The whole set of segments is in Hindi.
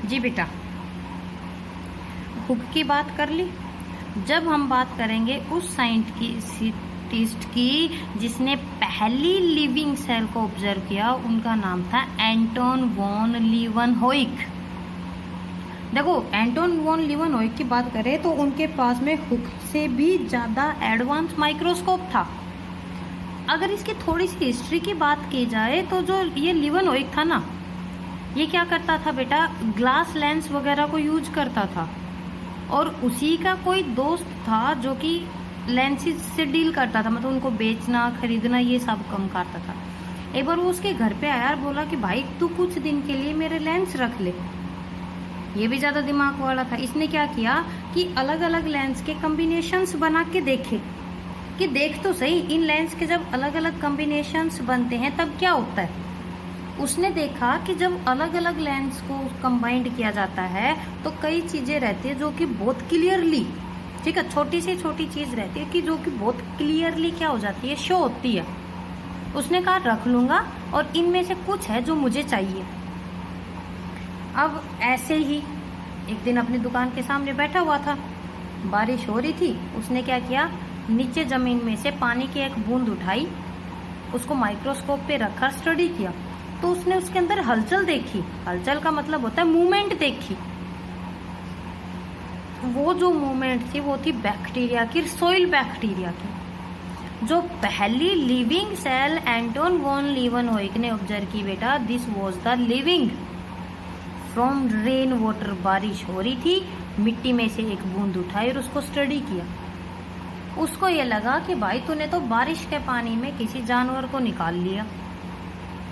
जी बेटा, हुक की बात कर ली। जब हम बात करेंगे उस साइंटिस्ट की जिसने पहली लिविंग सेल को ऑब्जर्व किया, उनका नाम था एंटोन वॉन लीवनहोइक। देखो, एंटोन वॉन लीवनहोइक की बात करें तो उनके पास में हुक से भी ज़्यादा एडवांस माइक्रोस्कोप था। अगर इसकी थोड़ी सी हिस्ट्री की बात की जाए तो जो ये लीवनहोइक था ना, ये क्या करता था बेटा, ग्लास लेंस वगैरह को यूज करता था। और उसी का कोई दोस्त था जो कि लेंसेज से डील करता था, मतलब उनको बेचना खरीदना ये सब कम करता था। एक बार वो उसके घर पे आया और बोला कि भाई तू कुछ दिन के लिए मेरे लेंस रख ले। ये भी ज़्यादा दिमाग वाला था। इसने क्या किया कि अलग अलग लेंस के कम्बिनेशंस बना के देखे कि देख तो सही, इन लेंस के जब अलग अलग कम्बिनेशंस बनते हैं तब क्या होता है। उसने देखा कि जब अलग अलग लेंस को कंबाइंड किया जाता है तो कई चीज़ें रहती है जो कि बहुत क्लियरली, ठीक है, छोटी से छोटी चीज़ रहती है कि जो कि बहुत क्लियरली क्या हो जाती है, शो होती है। उसने कहा रख लूँगा और इनमें से कुछ है जो मुझे चाहिए। अब ऐसे ही एक दिन अपनी दुकान के सामने बैठा हुआ था, बारिश हो रही थी। उसने क्या किया, नीचे ज़मीन में से पानी की एक बूंद उठाई, उसको माइक्रोस्कोप पे रखकर स्टडी किया। तो उसने उसके अंदर हलचल देखी। हलचल का मतलब होता है मूवमेंट देखी। वो जो मूवमेंट थी वो थी बैक्टीरिया की, सॉइल बैक्टीरिया की। जो पहली लिविंग सेल एंटोन वॉन लीवनहोइक ने ऑब्जर्व की बेटा, this was the living from rain water. बारिश हो रही थी, मिट्टी में से एक बूंद उठाई और उसको स्टडी किया। उसको ये लगा कि भाई तूने तो बारिश के पानी में किसी जानवर को निकाल लिया,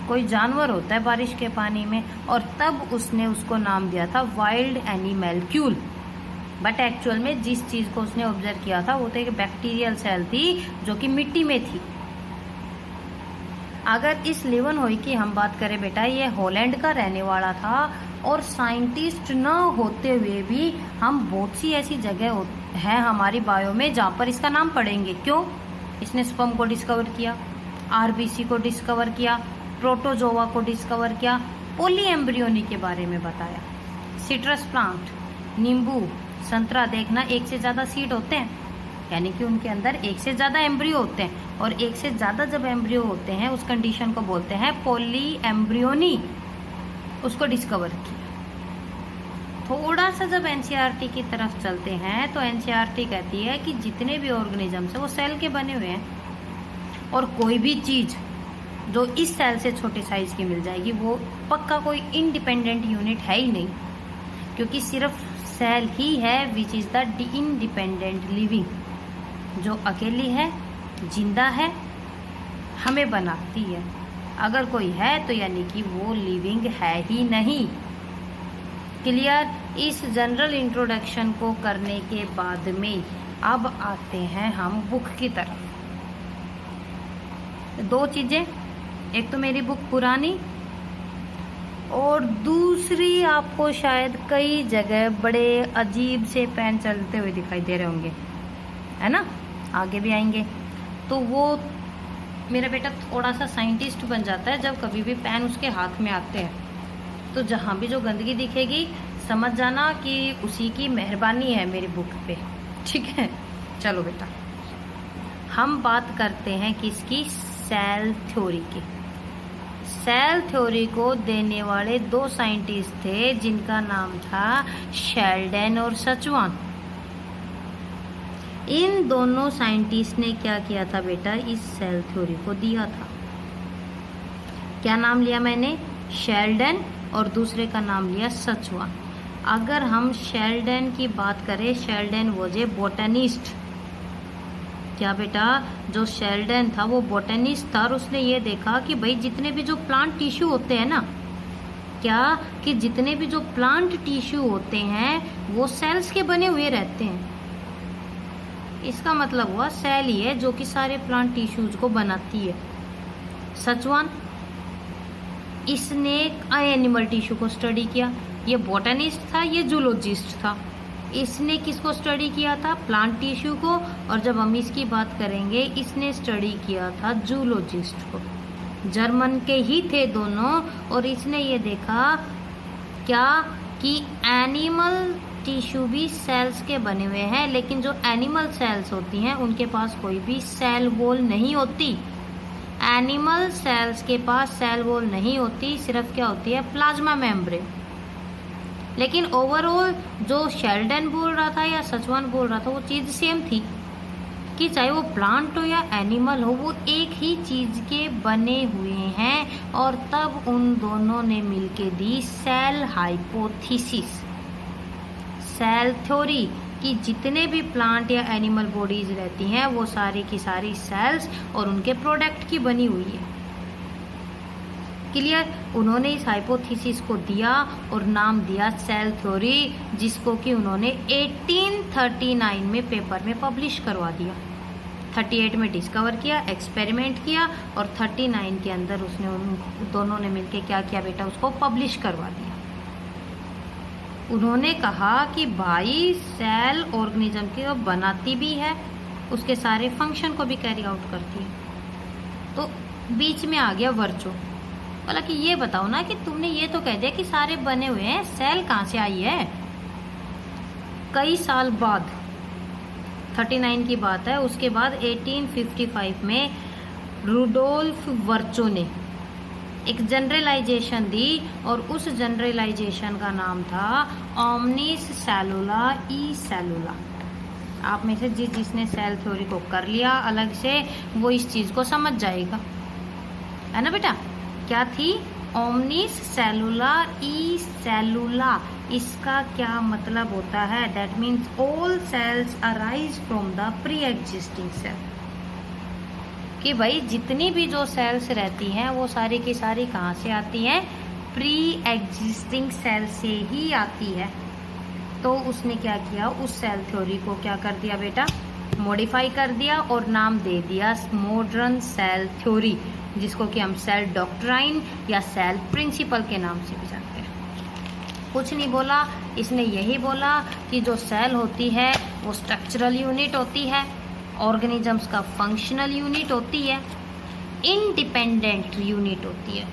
कोई जानवर होता है बारिश के पानी में। और तब उसने उसको नाम दिया था वाइल्ड एनिमैल्क्यूल। बट एक्चुअल में जिस चीज़ को उसने ऑब्जर्व किया था वो तो एक बैक्टीरियल सेल थी जो कि मिट्टी में थी। अगर इस लीवनहोइक की हम बात करें बेटा, ये हॉलैंड का रहने वाला था और साइंटिस्ट न होते हुए भी हम बहुत सी ऐसी जगह है हमारी बायो में जहाँ पर इसका नाम पढ़ेंगे। क्यों? इसने स्पर्म को डिस्कवर किया, आरबीसी को डिस्कवर किया, प्रोटोजोआ को डिस्कवर किया, पोली एम्ब्रियोनी के बारे में बताया। सिट्रस प्लांट, नींबू, संतरा देखना, एक से ज़्यादा सीड होते हैं, यानी कि उनके अंदर एक से ज़्यादा एम्ब्रियो होते हैं। और एक से ज़्यादा जब एम्ब्रियो होते हैं उस कंडीशन को बोलते हैं पोली एम्ब्रियोनी। उसको डिस्कवर किया। थोड़ा सा जब एनसीईआरटी की तरफ चलते हैं तो एनसीईआरटी कहती है कि जितने भी ऑर्गेनिजम्स हैं वो सेल के बने हुए हैं और कोई भी चीज़ जो इस सेल से छोटे साइज की मिल जाएगी वो पक्का कोई इंडिपेंडेंट यूनिट है ही नहीं, क्योंकि सिर्फ सेल ही है which is the independent living, जो अकेली है, जिंदा है, हमें बनाती है। अगर कोई है तो यानी कि वो लिविंग है ही नहीं। क्लियर? इस जनरल इंट्रोडक्शन को करने के बाद में अब आते हैं हम बुक की तरफ। दो चीज़ें, एक तो मेरी बुक पुरानी और दूसरी आपको शायद कई जगह बड़े अजीब से पेन चलते हुए दिखाई दे रहे होंगे, है ना, आगे भी आएंगे। तो वो मेरा बेटा थोड़ा सा साइंटिस्ट बन जाता है जब कभी भी पेन उसके हाथ में आते हैं। तो जहाँ भी जो गंदगी दिखेगी समझ जाना कि उसी की मेहरबानी है मेरी बुक पे, ठीक है। चलो बेटा, हम बात करते हैं किसकी, सेल थ्योरी की। सेल थ्योरी को देने वाले दो साइंटिस्ट थे जिनका नाम था शेल्डन और सचुआन। इन दोनों साइंटिस्ट ने क्या किया था बेटा, इस सेल थ्योरी को दिया था। क्या नाम लिया मैंने, शेल्डन, और दूसरे का नाम लिया सचुआन। अगर हम शेल्डन की बात करें, शेल्डन वॉज ए बोटनिस्ट। क्या बेटा, जो शेल्डन था वो बोटनिस्ट था और उसने ये देखा कि भाई जितने भी जो प्लांट टिश्यू होते हैं ना, क्या कि जितने भी जो प्लांट टिश्यू होते हैं वो सेल्स के बने हुए रहते हैं। इसका मतलब हुआ सेल ही है जो कि सारे प्लांट टिश्यूज को बनाती है। सचवान, इसने एनिमल टिश्यू को स्टडी किया। ये बोटनिस्ट था, ये जूलॉजिस्ट था। इसने किसको स्टडी किया था, प्लांट टिश्यू को। और जब हम इसकी बात करेंगे, इसने स्टडी किया था जूलॉजिस्ट को। जर्मन के ही थे दोनों। और इसने ये देखा क्या कि एनिमल टिश्यू भी सेल्स के बने हुए हैं, लेकिन जो एनिमल सेल्स होती हैं उनके पास कोई भी सेल वॉल नहीं होती। एनिमल सेल्स के पास सेल वॉल नहीं होती, सिर्फ क्या होती है, प्लाज्मा मेम्ब्रेन। लेकिन ओवरऑल जो शेल्डन बोल रहा था या सचवान बोल रहा था वो चीज़ सेम थी कि चाहे वो प्लांट हो या एनिमल हो, वो एक ही चीज़ के बने हुए हैं। और तब उन दोनों ने मिलके दी सेल हाइपोथेसिस, सेल थ्योरी, कि जितने भी प्लांट या एनिमल बॉडीज रहती हैं वो सारी की सारी सेल्स और उनके प्रोडक्ट की बनी हुई है। क्लियर? उन्होंने इस हाइपोथेसिस को दिया और नाम दिया सेल थ्योरी, जिसको कि उन्होंने 1839 में पेपर में पब्लिश करवा दिया। 38 में डिस्कवर किया, एक्सपेरिमेंट किया, और 39 के अंदर उसने उन दोनों ने मिलके क्या किया बेटा, उसको पब्लिश करवा दिया। उन्होंने कहा कि भाई सेल ऑर्गेनिज्म की बनाती भी है, उसके सारे फंक्शन को भी कैरी आउट करती है। तो बीच में आ गया वर्चो, बोला कि ये बताओ ना कि तुमने ये तो कह दिया कि सारे बने हुए हैं, सेल कहाँ से आई है। कई साल बाद, 39 की बात है, उसके बाद 1855 में रुडोल्फ वर्चो ने एक जनरलाइजेशन दी, और उस जनरलाइजेशन का नाम था ओमनिस सेलुला ई सेलुला। आप में से जिसने सेल थ्योरी को कर लिया अलग से, वो इस चीज़ को समझ जाएगा, है ना बेटा। क्या थी? ओमनिस सेलुला ई सेलुला। इसका क्या मतलब होता है? That means all cells arise from the pre existing cell. कि भाई जितनी भी जो सेल्स रहती हैं वो सारी की सारी कहाँ से आती हैं? प्री एग्जिस्टिंग सेल से ही आती है। तो उसने क्या किया, उस सेल थ्योरी को क्या कर दिया बेटा, मॉडिफाई कर दिया और नाम दे दिया मॉडर्न सेल थ्योरी, जिसको कि हम सेल डॉक्ट्राइन या सेल प्रिंसिपल के नाम से भी जानते हैं। कुछ नहीं बोला इसने, यही बोला कि जो सेल होती है वो स्ट्रक्चरल यूनिट होती है, ऑर्गेनिजम्स का फंक्शनल यूनिट होती है, इंडिपेंडेंट यूनिट होती है।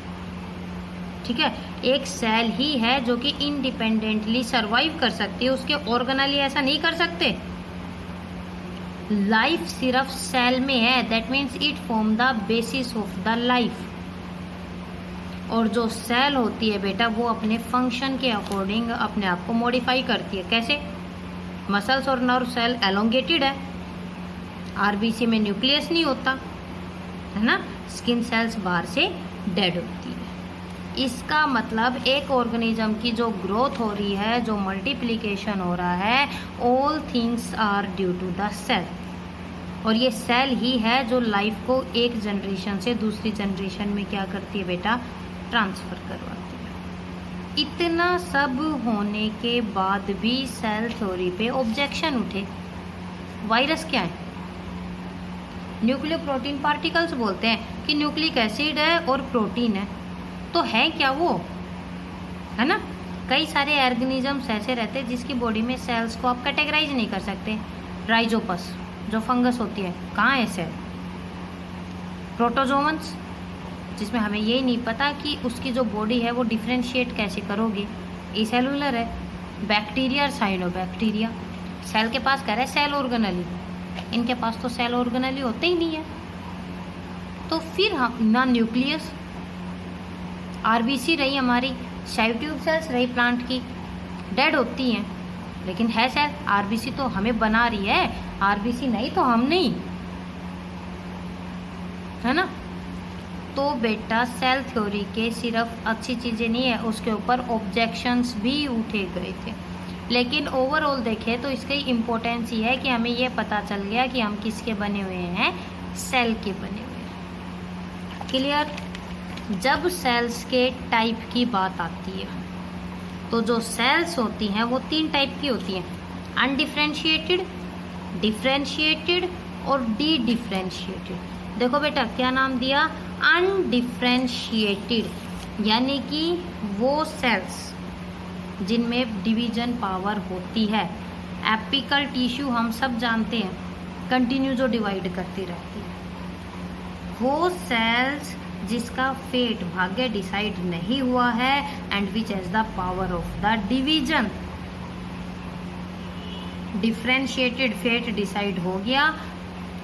ठीक है, एक सेल ही है जो कि इंडिपेंडेंटली सरवाइव कर सकती है, उसके ऑर्गेनली ऐसा नहीं कर सकते। लाइफ सिर्फ सेल में है, that means it form the basis of the life. और जो सेल होती है बेटा वो अपने फंक्शन के अकॉर्डिंग अपने आप को मॉडिफाई करती है। कैसे? मसल्स और नर्व सेल एलोंगेटेड है, आरबीसी में न्यूक्लियस नहीं होता, है ना। स्किन सेल्स बाहर से डेड होती है। इसका मतलब एक ऑर्गेनिज्म की जो ग्रोथ हो रही है, जो मल्टीप्लिकेशन हो रहा है, all things are due to the cell. और ये सेल ही है जो लाइफ को एक जनरेशन से दूसरी जनरेशन में क्या करती है बेटा, ट्रांसफर करवाती है। इतना सब होने के बाद भी सेल थ्योरी पे ऑब्जेक्शन उठे। वायरस क्या है? न्यूक्लियो प्रोटीन पार्टिकल्स बोलते हैं कि न्यूक्लिक एसिड है और प्रोटीन है, तो है क्या वो, है ना। कई सारे ऑर्गेनिजम्स ऐसे रहते हैं जिसकी बॉडी में सेल्स को आप कैटेगराइज नहीं कर सकते। राइजोपस जो फंगस होती है, कहाँ है सेल? प्रोटोजोवंस, जिसमें हमें ये नहीं पता कि उसकी जो बॉडी है वो डिफ्रेंशिएट कैसे करोगे, एसेलुलर है। बैक्टीरिया, साइनोबैक्टीरिया, सेल के पास कह रहा है सेल ऑर्गेनली, इनके पास तो सेल ऑर्गेनली होते ही नहीं है। तो फिर हम ना न्यूक्लियस, आरबीसी रही हमारी, शाइव ट्यूब सेल्स रही प्लांट की, डेड होती हैं, लेकिन है सेल। आरबीसी तो हमें बना रही है, आरबीसी नहीं तो हम नहीं, है ना। तो बेटा सेल थ्योरी के सिर्फ अच्छी चीज़ें नहीं है, उसके ऊपर ऑब्जेक्शंस भी उठे गए थे। लेकिन ओवरऑल देखें तो इसकी इम्पोर्टेंस ये है कि हमें ये पता चल गया कि हम किसके बने हुए हैं, सेल के बने हुए हैं। क्लियर? जब सेल्स के टाइप की बात आती है तो जो सेल्स होती हैं वो 3 टाइप की होती हैं, अनडिफ्रेंशिएटेड, डिफ्रेंशिएटेड और डी डिफ्रेंशिएटेड। देखो बेटा क्या नाम दिया, अनडिफ्रेंशिएटेड, यानी कि वो सेल्स जिनमें डिवीजन पावर होती है। एपिकल टिश्यू हम सब जानते हैं, कंटिन्यू जो डिवाइड करती रहती है, वो सेल्स जिसका फेट भाग्य डिसाइड नहीं हुआ है and which has the power of the division. Differentiated fate decide हो गया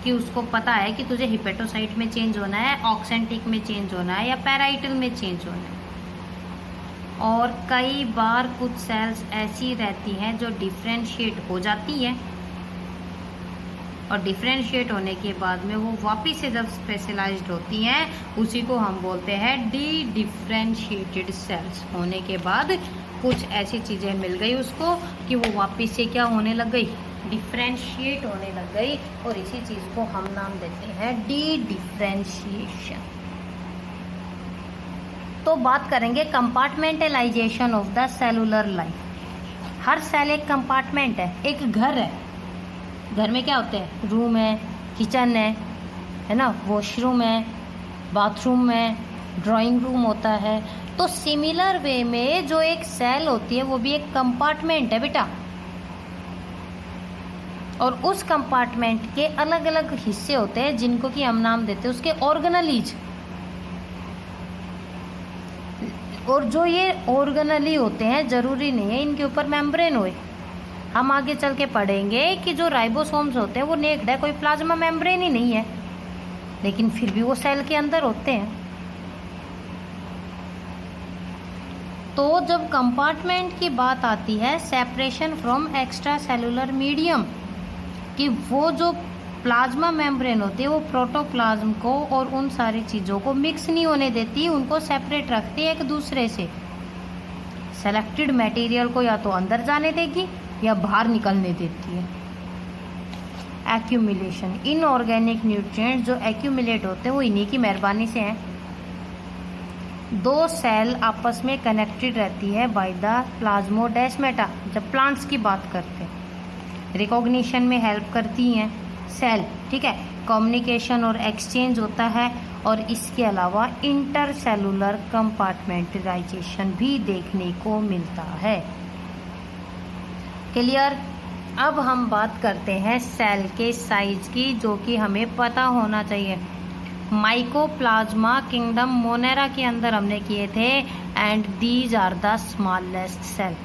कि उसको पता है कि तुझे हिपेटोसाइट में चेंज होना है, ऑक्सेंटिक में चेंज होना है या पैराइटल में चेंज होना है। और कई बार कुछ सेल्स ऐसी रहती हैं जो डिफ्रेंशिएट हो जाती हैं और डिफ्रेंशिएट होने के बाद में वो वापस से जब स्पेशलाइज्ड होती हैं उसी को हम बोलते हैं डी डिफ्रेंशिएटेड सेल्स। होने के बाद कुछ ऐसी चीज़ें मिल गई उसको कि वो वापस से क्या होने लग गई, डिफ्रेंशिएट होने लग गई, और इसी चीज़ को हम नाम देते हैं डी डिफ्रेंशिएशन। तो बात करेंगे compartmentalisation of the cellular life. हर सेल एक कंपार्टमेंट है, एक घर है। घर में क्या होते हैं, रूम है, किचन है ना, वॉशरूम है, बाथरूम है, ड्राइंग रूम होता है। तो सिमिलर वे में जो एक सेल होती है वो भी एक कंपार्टमेंट है बेटा, और उस कंपार्टमेंट के अलग अलग हिस्से होते हैं जिनको कि हम नाम देते हैं उसके ऑर्गेनलीज। और जो ये ऑर्गेनली होते हैं जरूरी नहीं है इनके ऊपर मेम्ब्रेन होए। हम आगे चल के पढ़ेंगे कि जो राइबोसोम्स होते हैं वो नेक्ड है, कोई प्लाज्मा मेम्ब्रेन ही नहीं है, लेकिन फिर भी वो सेल के अंदर होते हैं। तो जब कंपार्टमेंट की बात आती है, separation from extra cellular medium, कि वो जो प्लाज्मा मेम्ब्रेन होती है वो प्रोटोप्लाज्म को और उन सारी चीज़ों को मिक्स नहीं होने देती, उनको सेपरेट रखती है एक दूसरे से। सेलेक्टेड मटेरियल को या तो अंदर जाने देगी या बाहर निकलने देती है। एक्यूमुलेशन, इनऑर्गेनिक न्यूट्रिएंट्स जो एक्यूमुलेट होते हैं वो इन्हीं की मेहरबानी से हैं। दो सेल आपस में कनेक्टेड रहती है बाय द प्लाज्मोडेस्माटा। जब प्लांट्स की बात करते हैं, रिकॉग्निशन में हेल्प करती हैं सेल, ठीक है, कम्युनिकेशन और एक्सचेंज होता है, और इसके अलावा इंटरसेलुलर कंपार्टमेंटलाइजेशन भी देखने को मिलता है। क्लियर। अब हम बात करते हैं सेल के साइज की, जो कि हमें पता होना चाहिए। माइकोप्लाज्मा किंगडम मोनेरा के अंदर हमने किए थे, and these are the smallest cell.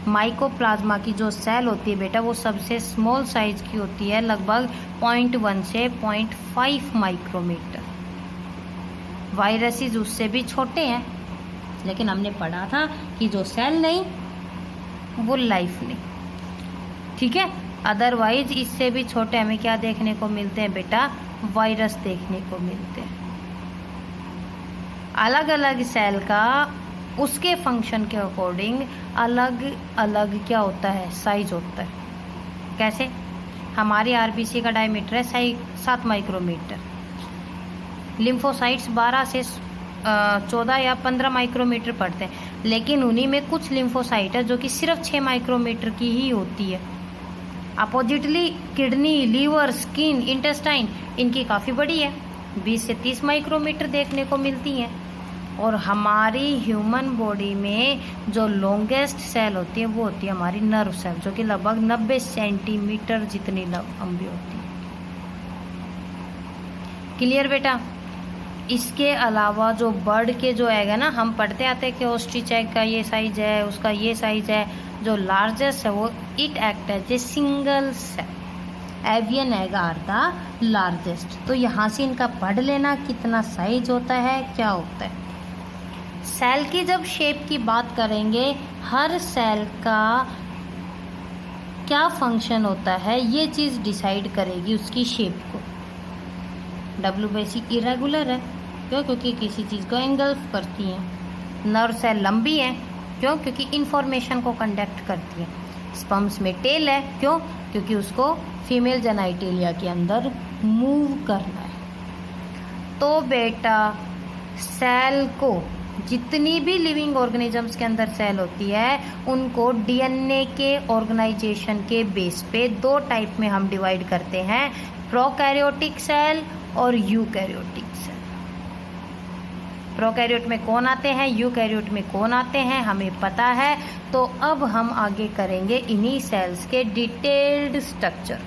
Mycoplasma की जो सेल होती है बेटा वो सबसे स्मॉल साइज की होती है, लगभग 0.1 से 0.5 माइक्रोमीटर। वायरसेस उससे भी छोटे हैं, लेकिन हमने पढ़ा था कि जो सेल नहीं वो लाइफ नहीं, ठीक है। अदरवाइज इससे भी छोटे हमें क्या देखने को मिलते हैं बेटा, वायरस देखने को मिलते हैं। अलग अलग सेल का उसके फंक्शन के अकॉर्डिंग अलग अलग क्या होता है, साइज होता है। कैसे, हमारी आरबीसी का डायमीटर है 7 माइक्रोमीटर, लिम्फोसाइट्स 12 से 14 या 15 माइक्रोमीटर पड़ते हैं, लेकिन उन्हीं में कुछ लिम्फोसाइट है जो कि सिर्फ 6 माइक्रोमीटर की ही होती है। Oppositely kidney, liver, skin, intestine इनकी काफ़ी बड़ी है, 20 से 30 माइक्रोमीटर देखने को मिलती हैं। और हमारी ह्यूमन बॉडी में जो लॉन्गेस्ट सेल होती है वो होती है हमारी नर्व सेल, जो कि लगभग 90 सेंटीमीटर जितनी लंबी होती है। क्लियर बेटा। इसके अलावा जो बर्ड के जो एग है ना, हम पढ़ते आते हैं कि ऑस्ट्रिच एग का ये साइज है, उसका ये साइज है। जो लार्जेस्ट है वो it act as a single cell, avian egg are the largest. तो यहाँ से इनका पढ़ लेना कितना साइज होता है, क्या होता है। सेल की जब शेप की बात करेंगे, हर सेल का क्या फंक्शन होता है ये चीज़ डिसाइड करेगी उसकी शेप को। WBC इरेगुलर है, क्यों, क्योंकि किसी चीज़ को एंगल्फ करती हैं। नर्व सेल लंबी है, क्यों, क्योंकि इंफॉर्मेशन को कंडक्ट करती है। स्पर्म्स में टेल है, क्यों, क्योंकि उसको फीमेल जेनाइटेलिया के अंदर मूव करना है। तो बेटा सेल को, जितनी भी लिविंग ऑर्गेनिजम्स के अंदर सेल होती है उनको DNA के ऑर्गेनाइजेशन के बेस पे 2 टाइप में हम डिवाइड करते हैं, प्रोकैरियोटिक सेल और यूकैरियोटिक सेल। प्रोकैरियोट में कौन आते हैं, यूकैरियोट में कौन आते हैं, हमें पता है। तो अब हम आगे करेंगे इन्हीं सेल्स के डिटेल्ड स्ट्रक्चर।